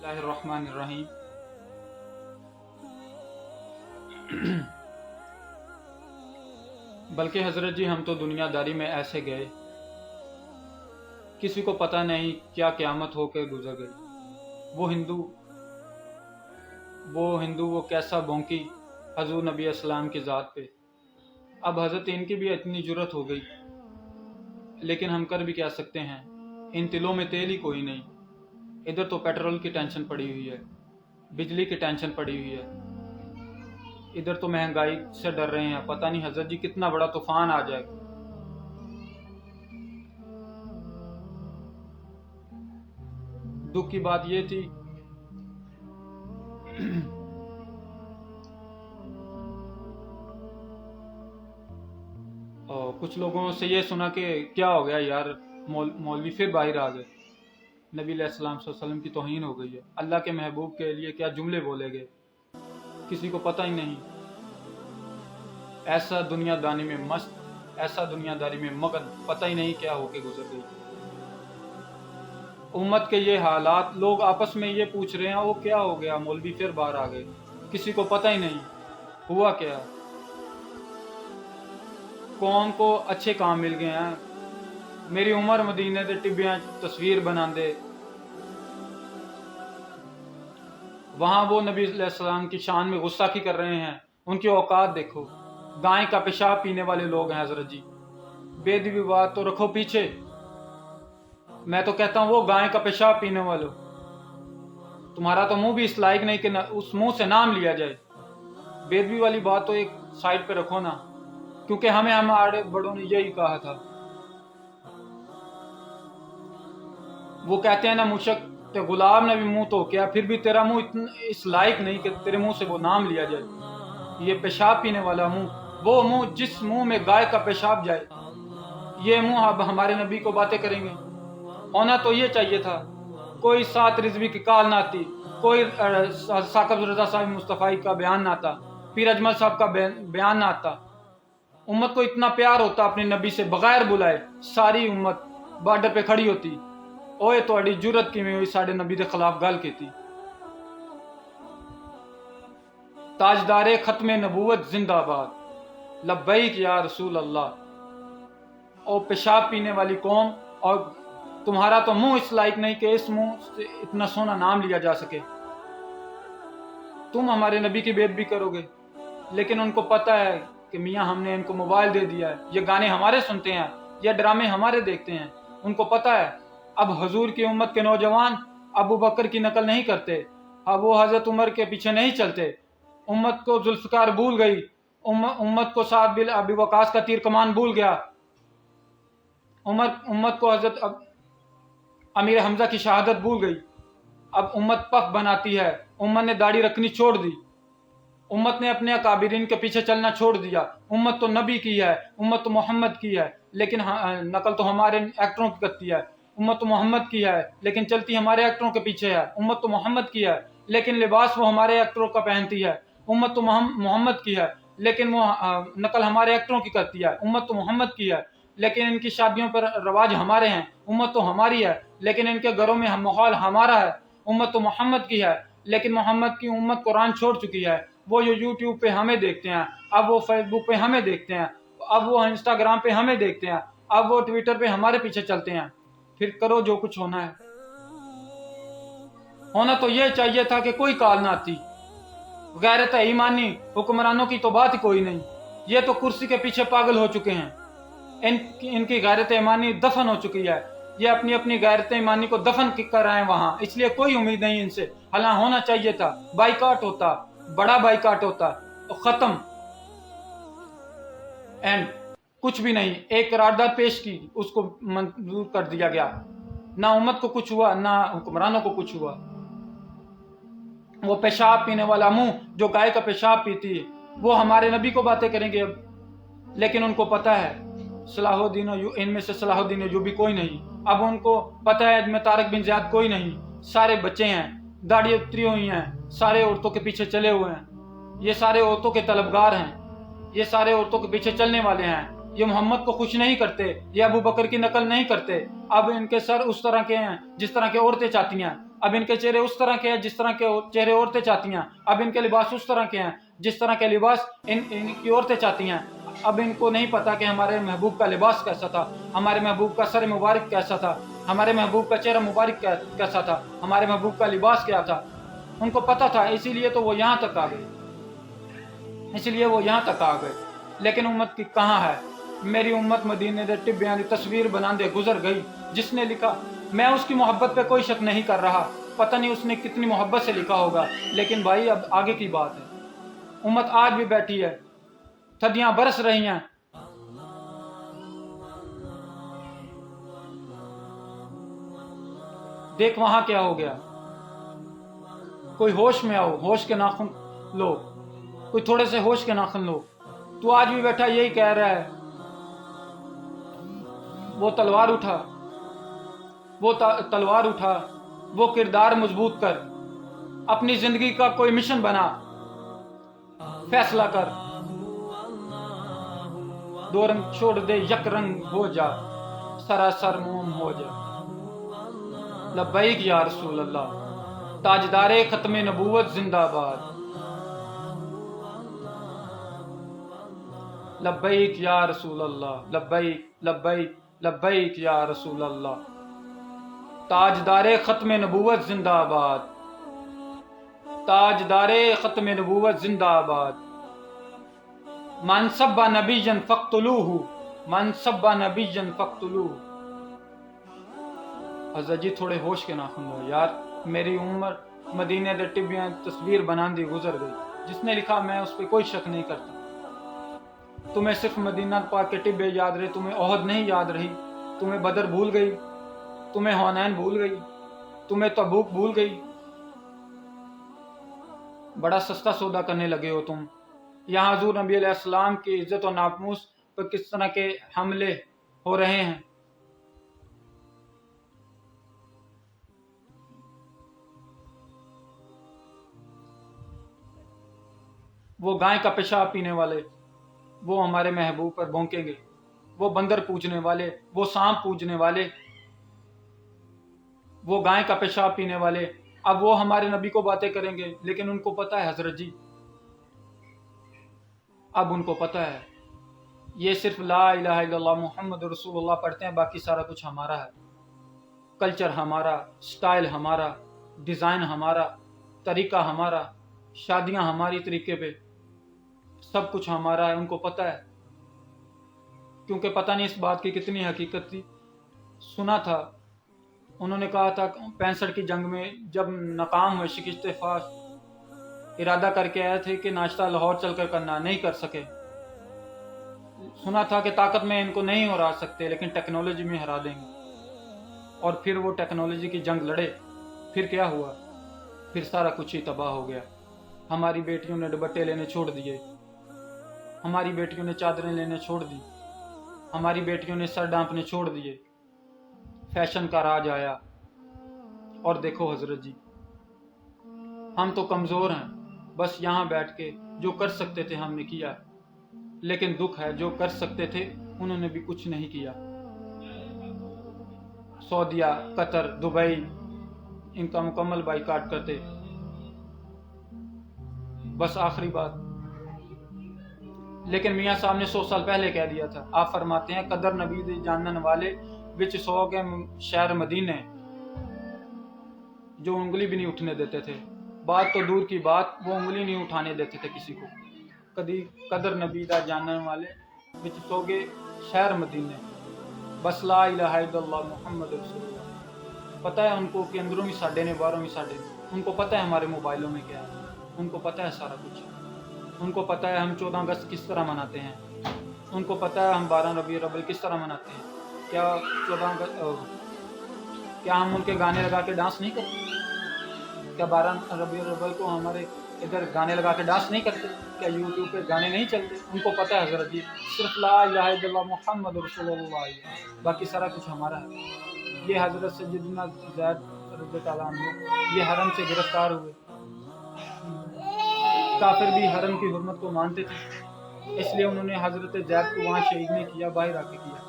बिस्मिल्लाहिर्रहमानिर्रहीम। बल्कि हजरत जी हम तो दुनियादारी में ऐसे गए, किसी को पता नहीं क्या क़यामत होकर गुजर गई। वो हिंदू वो कैसा भौंकी हजूर नबी अस्सलाम की ज़ात पे। अब हजरत इनकी भी इतनी जुर्रत हो गई, लेकिन हम कर भी क्या सकते हैं, इन तिलों में तेल ही कोई नहीं। इधर तो पेट्रोल की टेंशन पड़ी हुई है, बिजली की टेंशन पड़ी हुई है, इधर तो महंगाई से डर रहे हैं, पता नहीं हजरत जी कितना बड़ा तूफान आ जाएगा। दुख की बात ये थी और कुछ लोगों से ये सुना कि क्या हो गया यार, मौलवी फिर बाहर आ गए, नबी अलैहिस्सलाम वसल्लम की तौहीन हो गई है, अल्लाह के महबूब के लिए क्या जुमले बोले गए, किसी को पता ही नहीं। ऐसा दुनियादारी में मस्त, ऐसा दुनियादारी में मगन, पता ही नहीं क्या होके गुजर गई। उम्मत के ये हालात, लोग आपस में ये पूछ रहे हैं वो क्या हो गया, मौलवी फिर बाहर आ गए, किसी को पता ही नहीं हुआ क्या। कौम को अच्छे काम मिल गए हैं, मेरी उम्र मदीने दे टिब्बियां तस्वीर बनांदे, वहां वो नबी अलैहिस्सलाम की शान में गुस्ताखी कर रहे हैं, उनकी औकात देखो। गाय का पेशाब पीने वाले लोग हैं हजरत जी, बेदबी बात तो रखो पीछे, मैं तो कहता हूं वो गाय का पेशाब पीने वालों, तुम्हारा तो मुंह भी इस लायक नहीं कि उस मुंह से नाम लिया जाए। बेदबी वाली बात तो एक साइड पे रखो ना, क्योंकि हमें हमारे बड़ों ने यही कहा था। वो कहते हैं ना, मुशक ते गुलाब ने भी मुंह तो किया, फिर भी तेरा मुंह इस लायक नहीं कि तेरे मुंह से वो नाम लिया जाए। ये पेशाब पीने वाला मुंह, वो मुंह जिस मुंह में गाय का पेशाब जाए, ये मुंह अब हमारे नबी को बातें करेंगे। होना तो ये चाहिए था, कोई सात रिजवी की काल ना आती, कोई साकब रजा साहब मुस्तफ़ाई का बयान ना आता, पीर अजमल साहब का बयान ना आता। उम्मत को इतना प्यार होता अपने नबी से, बगैर बुलाए सारी उम्मत बॉर्डर पे खड़ी होती। ओए थोड़ी जुरत किवें हुई साडे नबी के खिलाफ गल कीती। ताजदारे खत्मे नबूवत जिंदाबाद, लब्बैक या रसूल अल्लाह। ओ पेशाब पीने वाली कौम, और तुम्हारा तो मुंह इस लायक नहीं कि इस मुंह से इतना सोना नाम लिया जा सके। तुम हमारे नबी की बेइज्जती करोगे, लेकिन उनको पता है कि मियाँ हमने इनको मोबाइल दे दिया है, ये गाने हमारे सुनते हैं, ये ड्रामे हमारे देखते हैं। उनको पता है अब हजूर की उम्मत के नौजवान अबू बकर की नकल नहीं करते, अब वो हजरत उमर के पीछे नहीं चलते। उम्मत को जुल्फकार भूल गई, उम्मत को साद बिन अबी वकास का तीर कमान भूल गया, उम्मत को हजरत अमीर हमजा की शहादत भूल गई। अब उम्मत पफ बनाती है, उम्मत ने दाढ़ी रखनी छोड़ दी, उम्मत ने अपने अकाबिरीन के पीछे चलना छोड़ दिया। उम्मत तो नबी की है, उम्मत तो मोहम्मद की है, लेकिन नकल तो हमारे एक्टरों की करती है। उम्मत तो मोहम्मद की है, लेकिन चलती हमारे एक्टरों के पीछे है। उम्मत तो मोहम्मद की है, लेकिन लिबास वो हमारे एक्टरों का पहनती है। उम्मत तो मोहम्मद की है, लेकिन वो नकल हमारे एक्टरों की करती है। उम्मत तो मोहम्मद की है, लेकिन इनकी शादियों पर रवाज हमारे हैं। उम्मत तो हमारी है, लेकिन इनके घरों में माहौल हमारा है। उम्मत तो मोहम्मद की है, लेकिन मोहम्मद की उम्मत कुरान छोड़ चुकी है। वो जो यूट्यूब पे हमें देखते हैं, अब वो फेसबुक पे हमें देखते हैं, अब वो इंस्टाग्राम पे हमें देखते हैं, अब वो ट्विटर पे हमारे पीछे चलते हैं। फिर करो जो कुछ होना है। होना तो ये चाहिए था कि कोई काल ना आती। गैरत ईमानी हुक्मरानों की तो बात ही कोई नहीं, ये तो कुर्सी के पीछे पागल हो चुके हैं। इनकी गैरत ईमानी दफन हो चुकी है, ये अपनी अपनी गैरत ईमानी को दफन कर रहे हैं वहां, इसलिए कोई उम्मीद नहीं इनसे। हालांकि होना चाहिए था, बाइकाट होता, बड़ा बाइकाट होता तो खत्म, एंड कुछ भी नहीं। एक करारदाद पेश की, उसको मंजूर कर दिया गया, ना उम्मत को कुछ हुआ, ना हुक्मरानों को कुछ हुआ। वो पेशाब पीने वाला मुंह जो गाय का पेशाब पीती है, वो हमारे नबी को बातें करेंगे अब, लेकिन उनको पता है सलाहुद्दीन, इनमें से सलाहुद्दीन अय्यूबी कोई नहीं। अब उनको पता है इनमें तारिक बिन ज़ियाद कोई नहीं, सारे बच्चे हैं, दाढ़ी उतरी हुई हैं, सारे औरतों के पीछे चले हुए हैं, ये सारे औरतों के तलबगार हैं, ये सारे औरतों के पीछे चलने वाले हैं। ये मोहम्मद को खुश नहीं करते, ये अबू बकर की नकल नहीं करते। अब इनके सर उस तरह के हैं जिस तरह की औरतें चाहती हैं। अब इनके चेहरे उस तरह के हैं जिस तरह के चेहरे औरतें चाहती हैं। अब इनके लिबास उस तरह के हैं जिस तरह के लिबास इनकी औरतें चाहती हैं। अब इनको नहीं पता कि हमारे महबूब का लिबास कैसा था, हमारे महबूब का सर मुबारक कैसा था, हमारे महबूब का चेहरा मुबारक कैसा था, हमारे महबूब का लिबास क्या था। उनको पता था, इसीलिए तो वो यहाँ तक आ गए, इसलिए वो यहाँ तक आ गए। लेकिन उम्मत की कहाँ है? मेरी उम्मत मदीने दे टिब्बियां दी तस्वीर बनांदे गुजर गई। जिसने लिखा, मैं उसकी मोहब्बत पे कोई शक नहीं कर रहा, पता नहीं उसने कितनी मोहब्बत से लिखा होगा, लेकिन भाई अब आगे की बात है। उम्मत आज भी बैठी है, सदियां बरस रही हैं, देख वहां क्या हो गया। कोई होश में आओ, होश के नाखून लो, कोई थोड़े से होश के नाखून लो। तू आज भी बैठा यही कह रहा है, वो तलवार उठा, वो तलवार उठा, वो किरदार मजबूत कर, अपनी जिंदगी का कोई मिशन बना, फैसला कर, दो रंग छोड़ दे, यक रंग हो जा, सरासर मोम हो जा। लब्बैक या रसूल अल्लाह, ताजदारे खत्मे नबूवत जिंदाबाद। लब्बैक या रसूल अल्लाह, लब्बैक लब्बैक लब्बैक या रसूल अल्लाह, ताजदारे खत्मे नबूवत जिंदाबाद, ताजदारे खत्मे नबूवत जिंदाबाद। मन सब्बा नबिय्यन फक्तुलूहु, मन सब्बा नबिय्यन फक्तुलूहु। हज़रत जी थोड़े होश के नाखून लो यार, मेरी उम्र मदीने दे टिब्बियां तस्वीर बनांदी गुजर गई। जिसने लिखा मैं उस पर कोई शक नहीं करता। तुम्हें सिर्फ मदीना पाक के टिब्बे याद रहे, तुम्हें ओहद नहीं याद रही, तुम्हें बदर भूल गई, तुम्हें हुनैन भूल गई, तुम्हें तबूक भूल गई। बड़ा सस्ता सौदा करने लगे हो तुम। यहाँ हुज़ूर नबी अलैहिस्सलाम की इज्जत और नामूस पर किस तरह के हमले हो रहे हैं। वो गाय का पेशाब पीने वाले, वो हमारे महबूब पर भौंकेंगे। वो बंदर पूजने वाले, वो सांप पूजने वाले, वो गाय का पेशाब पीने वाले, अब वो हमारे नबी को बातें करेंगे। लेकिन उनको पता है हजरत जी, अब उनको पता है ये सिर्फ ला इलाहा इल्लल्लाह मुहम्मद रसूलुल्लाह पढ़ते हैं, बाकी सारा कुछ हमारा है। कल्चर हमारा, स्टाइल हमारा, डिज़ाइन हमारा, तरीका हमारा, शादियां हमारी तरीके पे, सब कुछ हमारा है। उनको पता है, क्योंकि पता नहीं इस बात की कितनी हकीकत थी। सुना था, उन्होंने कहा था 65 की जंग में जब नाकाम हुए, शिकस्त फास, इरादा करके आए थे कि नाश्ता लाहौर चलकर करना, नहीं कर सके। सुना था कि ताकत में इनको नहीं हरा सकते, लेकिन टेक्नोलॉजी में हरा देंगे। और फिर वो टेक्नोलॉजी की जंग लड़े। फिर क्या हुआ? फिर सारा कुछ ही तबाह हो गया। हमारी बेटियों ने दुपट्टे लेने छोड़ दिए, हमारी बेटियों ने चादरें लेने छोड़ दी, हमारी बेटियों ने सर डांपने छोड़ दिए। फैशन का राज आया। और देखो हजरत जी, हम तो कमज़ोर हैं, बस यहाँ बैठ के जो कर सकते थे हमने किया। लेकिन दुख है, जो कर सकते थे उन्होंने भी कुछ नहीं किया। सऊदीया, कतर, दुबई इनका मुकम्मल बाइकाट करते। बस आखिरी बात, लेकिन मियाँ साहब ने 100 साल पहले कह दिया था। आप फरमाते हैं, कदर नबी दे जानन वाले विच सौ के शहर मदीने, जो उंगली भी नहीं उठने देते थे। बात तो दूर की बात, वो उंगली नहीं उठाने देते थे किसी को। कदी कदर नबी दा जानन वाले विच सौ के शहर मदीने, बस ला इलाहा इल्लल्लाह मुहम्मद रसूलुल्लाह। पता है उनको कि अंदरों भी साढ़े ने, बाहरों भी साढ़े ने। उनको पता है हमारे मोबाइलों में क्या है, उनको पता है सारा कुछ। उनको पता है हम 14 अगस्त किस तरह मनाते हैं, उनको पता है हम 12 रबीउल अव्वल किस तरह मनाते हैं। क्या 14 अगस्त क्या हम उनके गाने लगा के डांस नहीं करते? क्या 12 रबीउल अव्वल को हमारे इधर गाने लगा के डांस नहीं करते? क्या यूट्यूब पे गाने नहीं चलते? उनको पता है हजरत जी, सिर्फ ला इलाहा इल्लल्लाह मुहम्मद रसूलुल्लाह, बाकी सारा कुछ हमारा है। ये हजरत सैयदना ज़ैद रज़ियल्लाहु अन्हु ये हरम से गिरफ्तार हुए। काफिर भी हरम की हुर्मत को मानते थे, इसलिए उन्होंने हजरत ज़ैद को वहाँ शहीद नहीं किया, बाहर आके किया,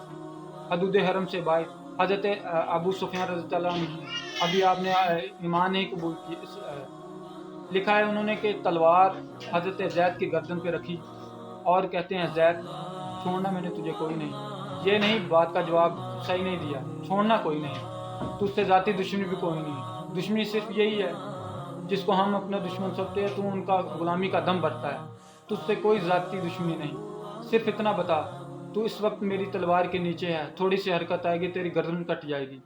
हदूद हरम से बाहर। हजरत अबू सुफियान रज़ियल्लाहु अन्हु ابھی آپ نے ایمان نہیں قبول کی. لکھا ہے انہوں نے کہ تلوار حضرت زید کی گردن پہ رکھی اور کہتے ہیں زید چھوڑنا میں نے تجھے کوئی نہیں. یہ نہیں بات کا جواب صحیح نہیں دیا, چھوڑنا کوئی نہیں, تجھ سے ذاتی دشمنی بھی کوئی نہیں. دشمنی صرف یہی ہے جس کو ہم اپنا دشمن سمجھتے ہیں, تو ان کا غلامی کا دم بھرتا ہے. تجھ سے کوئی ذاتی دشمنی نہیں. صرف اتنا بتا, تو اس وقت میری تلوار کے نیچے ہے, تھوڑی سی حرکت آئے گی تیری گردن کٹ جائے گی.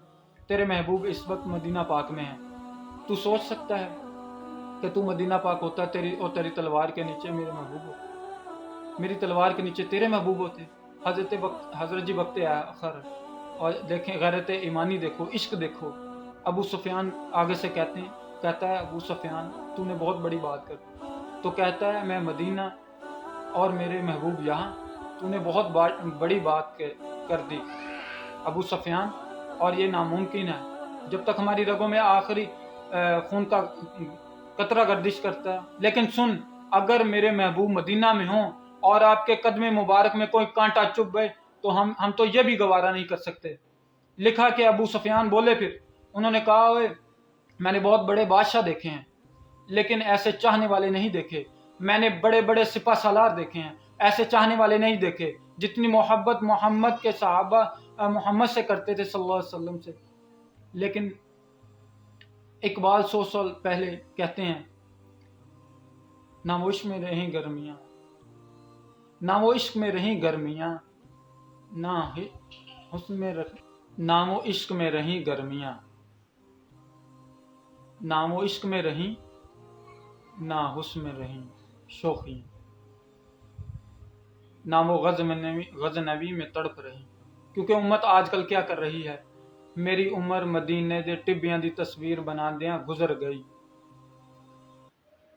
تیرے محبوب اس وقت مدینہ پاک میں ہیں. تو سوچ سکتا ہے کہ تو مدینہ پاک ہوتا تیری تلوار کے نیچے میرے محبوب ہو, میری تلوار کے نیچے تیرے محبوب ہوتے. حضرت جی وقت آخر, اور دیکھیں غیرت ایمانی دیکھو, عشق دیکھو. ابو سفیان آگے سے کہتا ہے ابو سفیان تو نے بہت بڑی بات کر, تو کہتا ہے میں مدینہ اور میرے محبوب یہاں, تو نے بہت بڑی بات کر دی ابو سفیان, اور یہ ناممکن ہے. جب تک ہماری رگوں میں آخری خون کا قطرہ گردش کرتا ہے. لیکن سن, اگر میرے محبوب مدینہ میں ہوں اور آپ کے قدم مبارک میں کوئی کانٹا چبھ گئے تو ہم تو یہ بھی گوارا نہیں کر سکتے. لکھا کہ ابو سفیان بولے, پھر انہوں نے کہا میں نے بہت بڑے بادشاہ دیکھے ہیں لیکن ایسے چاہنے والے نہیں دیکھے. میں نے بڑے بڑے سپہ سالار دیکھے ہیں, ایسے چاہنے والے نہیں دیکھے. جتنی محبت محمد کے صحابہ محمد سے کرتے تھے صلی اللہ علیہ وسلم سے. لیکن اقبال 100 سال پہلے کہتے ہیں نہ وہ عشق میں رہیں گرمیاں, نہ وہ عشق میں رہیں گرمیاں, نہ حسن میں نہ وہ عشق میں رہیں گرمیاں, نہ وہ عشق میں رہیں نہ حسن میں رہیں شوخیاں, نہ وہ غزنوی میں تڑپ رہی. کیونکہ امت آج کل کیا کر رہی ہے, میری عمر مدینے دے ٹبیاں دی تصویر بنا دیاں گزر گئی.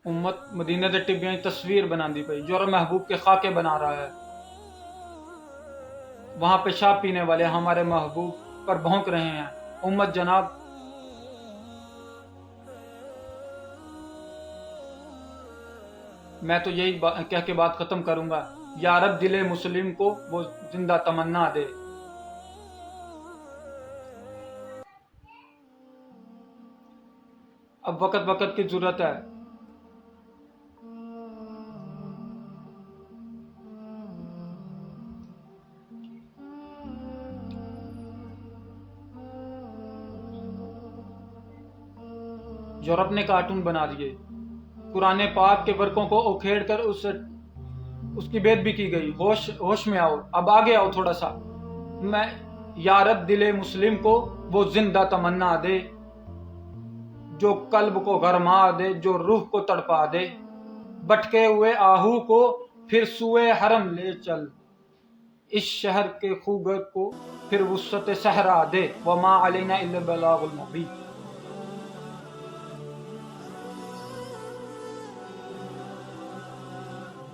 امت مدینے دے ٹبیاں دی تصویر بنا دی پئی, جو محبوب کے خاکے بنا رہا ہے. وہاں پیشاب پینے والے ہمارے محبوب پر بھونک رہے ہیں. امت جناب میں تو یہی کہہ کے بات ختم کروں گا, یا رب دل مسلم کو وہ زندہ تمنا دے. اب وقت کی ضرورت ہے. یورپ نے کارٹون بنا دیے, قرآن پاک کے ورقوں کو اکھیڑ کر اس کی بید بھی کی گئی. ہوش میں آؤ, اب آگے آؤ تھوڑا سا. میں یا رب دل مسلم کو وہ زندہ تمنا دے, جو قلب کو گرما دے, جو روح کو تڑپا دے. بٹکے ہوئے آہو کو پھر سوئے حرم لے چل, اس شہر کے خوگر کو پھر وسعت صحرا دے. وما علینا الا البلاغ المبین.